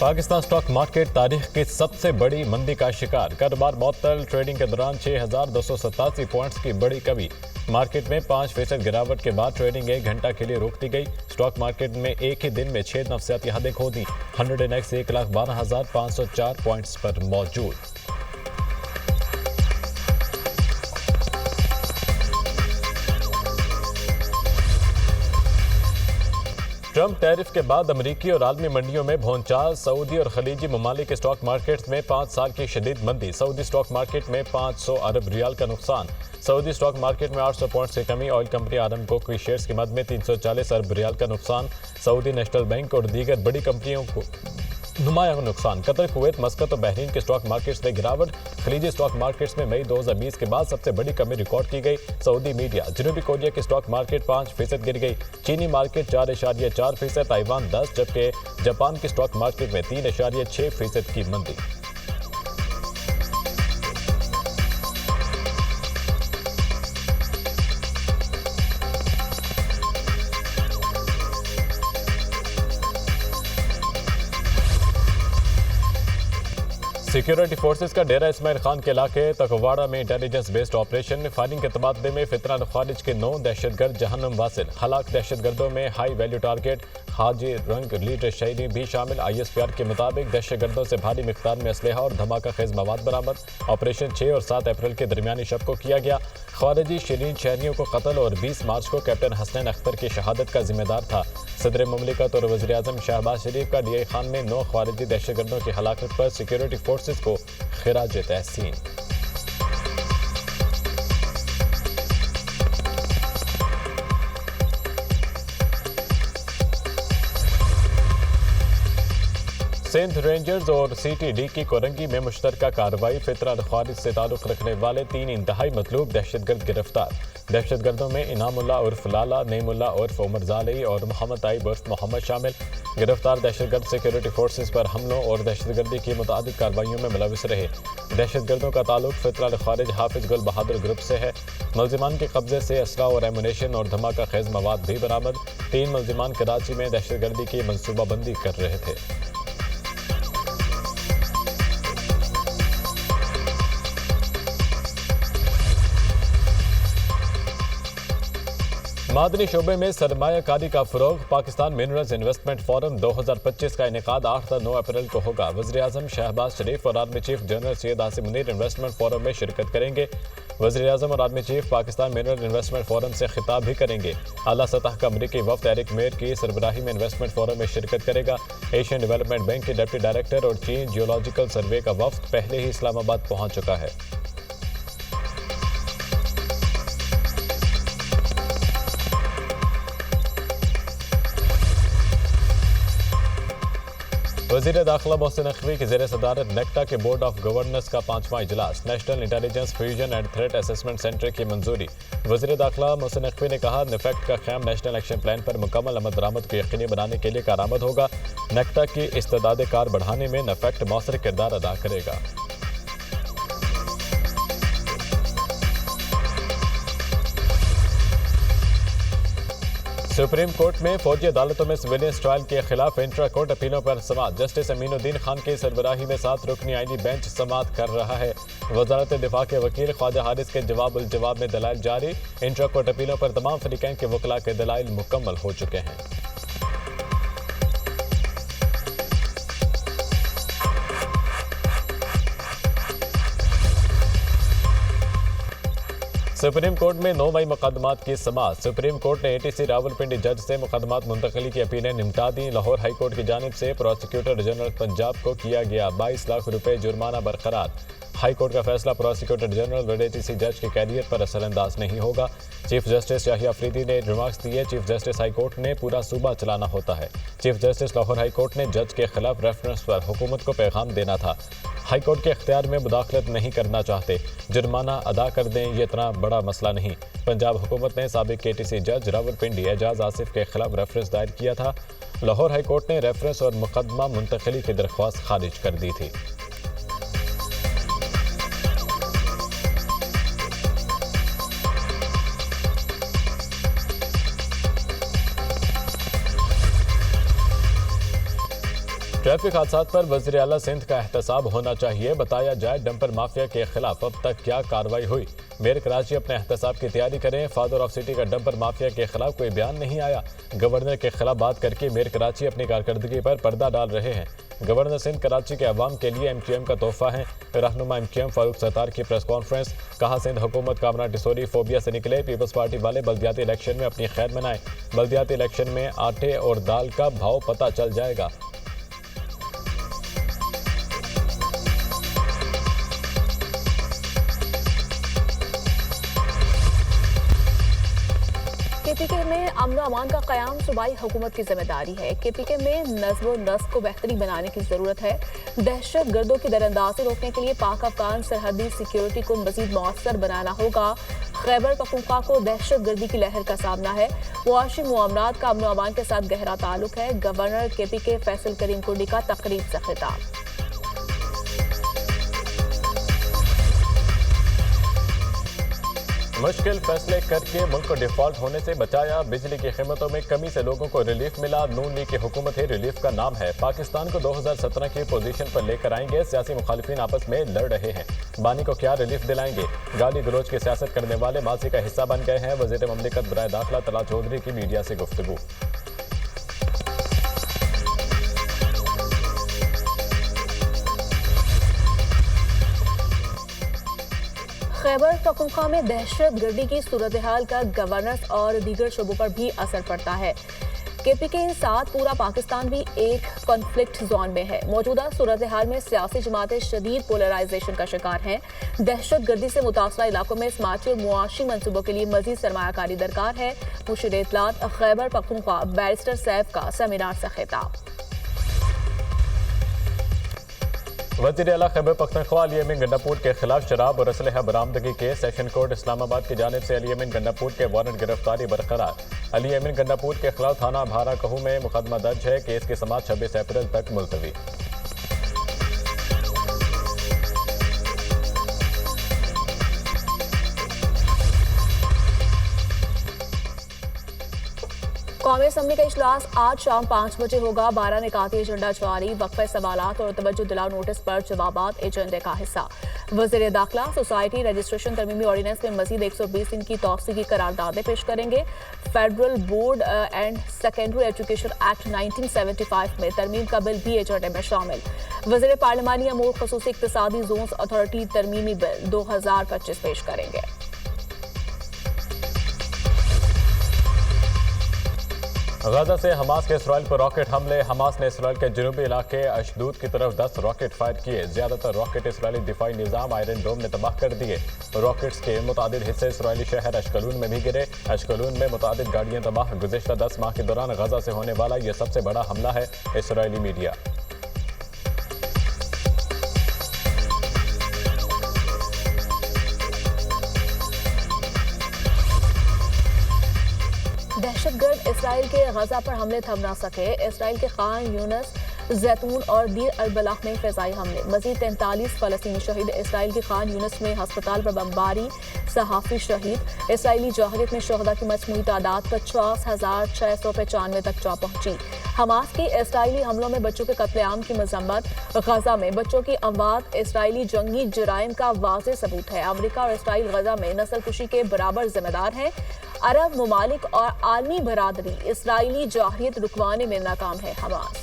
Pakistan stock market तारीख की सबसे बड़ी मंदी का शिकार। कारोबार मुअत्तल। ट्रेडिंग के दौरान 6,287 पॉइंट्स की बड़ी कमी। मार्केट में 5% गिरावट के बाद ट्रेडिंग 1 घंटा के लिए रोक दी गई। स्टॉक मार्केट में एक ही दिन में 6 नफसियाती हदें खो दी। 100x 1,12,504 पॉइंट्स पर मौजूद। ट्रंप टैरिफ के बाद अमरीकी और आलमी मंडियों में भौंचाल। सऊदी और खलीजी ममालिक के स्टॉक मार्केट में 5 साल की शदीद मंदी। सऊदी स्टॉक मार्केट में 500 अरब रियाल का नुकसान। सऊदी स्टॉक मार्केट में 800 पॉइंट्स की कमी। ऑयल कंपनी आरामको की शेयर्स की मद में 340 अरब रियाल का नुकसान। सऊदी नेशनल बैंक और दीगर बड़ी कंपनियों को नुमाया नुकसान। कतर, कुवैत, मस्कत और बहरीन के स्टॉक मार्केट्स में गिरावट। खलीजी स्टॉक मार्केट्स में मई 2020 के बाद सबसे बड़ी कमी रिकॉर्ड की गई। सऊदी मीडिया। जनूबी कोरिया की स्टॉक मार्केट 5% गिर गई। चीनी मार्केट 4.4%, ताइवान 10, जबकि जापान की स्टॉक मार्केट में 3.6% की मंदी। सिक्योरिटी फोर्सेस का डेरा इस्माइल खान के इलाके तकवाड़ा में इंटेलिजेंस बेस्ड ऑपरेशन। फायरिंग के तबादले में फितना खारिज के 9 दहशतगर्द जहन्नम वासिल। हलाक दहशतगर्दों में हाई वैल्यू टारगेट हाजी रंग लीडर शहीदी भी शामिल। ISPR के मुताबिक दहशतगर्दों से भारी मिकदार में असलहा और धमाका खेज मवाद बरामद। ऑपरेशन 6 और 7 अप्रैल के दरमियानी शब को किया गया। खारिजी शरीन शहरियों को कत्ल और 20 मार्च को कैप्टन हसनैन अख्तर की शहादत का जिम्मेदार था। सदर मुमलिकत और वज़ीर आज़म शहबाज शरीफ का DI खान में 9 खारिजी दहशतगर्दों की हलाकत पर सिक्योरिटी फोर्सेस को खिराज तहसीन। सिंध रेंजर्स और CTD की कोरंगी में मुश्तरका कार्रवाई। फितना खारिज से ताल्लुक़ रखने वाले 3 इंतहाई मतलूब दहशतगर्द गिरफ्तार। दहशतगर्दों में इनामुल्लाह उर्फ लाला, नईमुल्लाह उर्फ उमर ज़ालई और मोहम्मद ताइब उर्फ मोहम्मद शामिल। गिरफ्तार दहशतगर्द सिक्योरिटी फोर्सेस पर हमलों और दहशतगर्दी की मुतादिद कार्रवाइयों में मुलविस रहे। दहशतगर्दों का ताल्लुक फितना खारिज हाफिज गुल बहादुर ग्रुप से है। मुल्जिमान के कब्जे से असला और एमुनेशन और धमाका खेज मवाद भी बरामद। 3 मुल्जिमान कराची में दहशतगर्दी की मनसूबाबंदी कर रहे थे। मादनी शोबे में सरमायाकारी का फरोग। पाकिस्तान मिनरल्स इन्वेस्टमेंट फोरम 2025 का इनेकाद 8 से 9 अप्रैल को होगा। वज़ीर आज़म शहबाज शरीफ और army chief general Syed Asim Munir investment forum में शिरकत करेंगे। वज़ीर आज़म और army chief Pakistan mineral investment forum से खिताब भी करेंगे। आला सतह का अमरीकी वफ्द एरिक मेयर की सरबराही में इन्वेस्टमेंट फोरम में शिरकत करेगा। एशियन डेवलपमेंट बैंक के डिप्टी डायरेक्टर और चीन जियोलॉजिकल सर्वे का वफ्द पहले ही इस्लामाबाद पहुंच चुका है। वज़ीर दाखिला मोहसिन नकवी की ज़ेर सदारत नेक्टा के बोर्ड ऑफ गवर्नर्स का 5वां इजलास। National intelligence fusion and threat assessment centre की मंजूरी। वज़ीर दाखिला मोहसिन नकवी ने कहा, नेफेक्ट का क़याम नेशनल एक्शन प्लान पर मुकम्मल अमल दरामद को यकीनी बनाने के लिए कारआमद होगा। नेक्टा की इस्तेदाद कार बढ़ाने में नेफेक्ट मौसर किरदार अदा करेगा। सुप्रीम कोर्ट में फौजी अदालतों में सिविलियंस ट्रायल के खिलाफ इंट्रा कोर्ट अपीलों पर समाअत। जस्टिस अमीनुद्दीन खान की सरबराही में 7 रुकनी आईनी बेंच समाअत कर रहा है। वजारत दिफा के वकील ख्वाजा हारिस के जवाब उल जवाब में दलाइल जारी। इंट्रा कोर्ट अपीलों पर तमाम फरीकैन के वकला के दलाइल मुकम्मल हो चुके हैं। सुप्रीम कोर्ट में 9 मई मुकदमात की समाअत। सुप्रीम कोर्ट ने ATC रावलपिंडी जज से मुकदमात मुंतकली की अपीलें निपटा दी। लाहौर हाई कोर्ट की जानिब से प्रोसिक्यूटर जनरल पंजाब को किया गया 22 लाख रुपए जुर्माना बरकरार। हाई कोर्ट का फैसला प्रोसिक्यूटर जनरल और ATC जज के कैरियर पर असरअंदाज नहीं होगा। चीफ जस्टिस याहिया अफरीदी ने रिमार्क्स दिए। चीफ जस्टिस हाई कोर्ट ने पूरा सूबा चलाना होता है। Chief justice Lahore high court ने जज के खिलाफ रेफरेंस पर हुकूमत को पैगाम देना था। हाई कोर्ट के इख्तियार में मुदाखलत नहीं करना चाहते, जुर्माना अदा कर दें, ये इतना बड़ा मसला नहीं। पंजाब हुकूमत ने साबिक ATC जज रावलपिंडी एजाज आसिफ के खिलाफ रेफरेंस दायर किया था। लाहौर हाई कोर्ट ने रेफरेंस और मुकदमा मुंतकली की दरख्वास्त खारिज कर दी थी। ट्रैफिक हादसात पर वज़ीर आला सिंध का एहतसाब होना चाहिए, बताया जाए डंपर माफिया के खिलाफ अब तक क्या कार्रवाई हुई। मेयर कराची अपने एहतसाब की तैयारी करें, फादर ऑफ सिटी का डंपर माफिया के खिलाफ कोई बयान नहीं आया। गवर्नर के खिलाफ बात करके मेयर कराची अपनी कारकर्दगी पर पर्दा डाल रहे हैं। गवर्नर सिंध कराची के अवाम के लिए MQM का तोहफा है। रहनुमा MQM फारूक सत्तार की प्रेस कॉन्फ्रेंस, कहा सिंध हुकूमत कामना डिसोरी फोबिया से निकले, पीपल्स पार्टी वाले बल्दियाती इलेक्शन में अपनी खैर मनाएं। बल्दियाती इलेक्शन में आटे और दाल का भाव पता चल जाएगा। KPK में अमन और अमान का क़याम सूबाई हुकूमत की जिम्मेदारी है। KPK में नज़्म व नस्क को बेहतरी बनाने की ज़रूरत है। दहशत गर्दों की दरअंदाजी रोकने के लिए पाक अफगान सरहदी सिक्योरिटी को मज़ीद मौसर बनाना होगा। खैबर पख्तूनख्वा को दहशत गर्दी की लहर का सामना है। मुआशी मुआमरात का अमन और अमान के साथ गहरा ताल्लुक है। गवर्नर KPK फैसल करीम कुंडी का तकरीब से खिताब। मुश्किल फैसले करके मुल्क को डिफॉल्ट होने से बचाया, बिजली की कीमतों में कमी से लोगों को रिलीफ मिला। नून लीग की हुकूमत ही रिलीफ का नाम है। पाकिस्तान को 2017 की पोजीशन पर लेकर आएंगे, सियासी मुखालिफिन आपस में लड़ रहे हैं। बानी को क्या रिलीफ दिलाएंगे? गाली गलोच की सियासत करने वाले माजी का हिस्सा बन गए हैं। वजीर ममलिकत बराए दाखिला तला चौधरी की मीडिया से गुफ्तगू। खैबर पख्तूनख्वा में दहशत गर्दी की सूरत हाल का गवर्नर और दीगर शोबों पर भी असर पड़ता है। KPK के साथ पूरा पाकिस्तान भी एक कॉन्फ्लिक्ट जोन में है। मौजूदा सूरत हाल में सियासी जमातें शदीद पोलराइजेशन का शिकार हैं। दहशत गर्दी से मुतासरा इलाकों में स्मार्टी और मुआशी मनसूबों के लिए मजीद सरमायाकारी दरकार है। मुशीर इत्तलात खैबर पख्तूनख्वा बैरिस्टर सैफ का सेमिनार से खिताब। वज़ीर आला खैबर पख्तूनख्वा अली अमीन गंडापुर के खिलाफ शराब और असलहा बरामदगी के सेशन कोर्ट इस्लामाबाद की जानिब से अली अमीन गंडापुर के वारंट गिरफ्तारी बरकरार। अली अमीन गंडापुर के खिलाफ थाना भारा कहू में मुकदमा दर्ज है। केस की समाअत 26 अप्रैल तक मुलतवी। कौमी असम्बली का इजलास आज शाम 5 बजे होगा। 12 निकाती एजेंडा जारी, वक्फे सवालात और तवज्जो दिलाओ नोटिस पर जवाबात एजेंडे का हिस्सा। वज़ीर दाखिला सोसाइटी रजिस्ट्रेशन तरमीमी ऑर्डिनेंस में मजीद 120 दिन की तौसीक़ की करारदादें पेश करेंगे। Federal board and secondary education act 1975 में तरमीम का बिल भी एजेंडे में शामिल। वज़ीर पार्लिमानी अमूर ख़ुसूसी इक़्तिसादी जोन्स अथॉरिटी तरमीमी बिल 2025 पेश करेंगे। गाजा से हमास के इसराइल पर रॉकेट हमले। हमास ने इसराइल के जनूबी इलाके अशदूद की तरफ 10 रॉकेट फायर किए। ज्यादातर रॉकेट इसराइली दिफाई निज़ाम आयरन डोम ने तबाह कर दिए। रॉकेट्स के मुतादिद हिस्से इसराइली शहर अशकलून में भी गिरे। अशकलून में मुतादिद गाड़ियां तबाह। गुज़िश्ता 10 माह के दौरान गाजा से होने वाला यह सबसे बड़ा हमला है। इसराइली मीडिया दहशतगर्द इसराइल के गजा पर हमले थम ना सके। इसराइल के खान यूनस, जैतून और दीर अल-बलाह में फ़िज़ाई हमले। मज़ीद 43 फ़लस्तीनी शहीद। इसराइल के खान यूनस में हस्पताल पर बमबारी, सहाफ़ी शहीद। इसराइली जौहरियत में शहदा की मजमूई तादाद 50,695 तक जा पहुंची। हमास के इसराइली हमलों में बच्चों के कत्लेआम की मजम्मत। गजा में बच्चों की अमवात इसराइली जंगी जराइम का वाज़ेह सबूत है। अमरीका और इसराइल गजा में नस्लकुशी के बराबर जिम्मेदार हैं। अरब ममालिक और आलमी बरादरी इसराइली जौहरियत रुकवाने में नाकाम है। हमास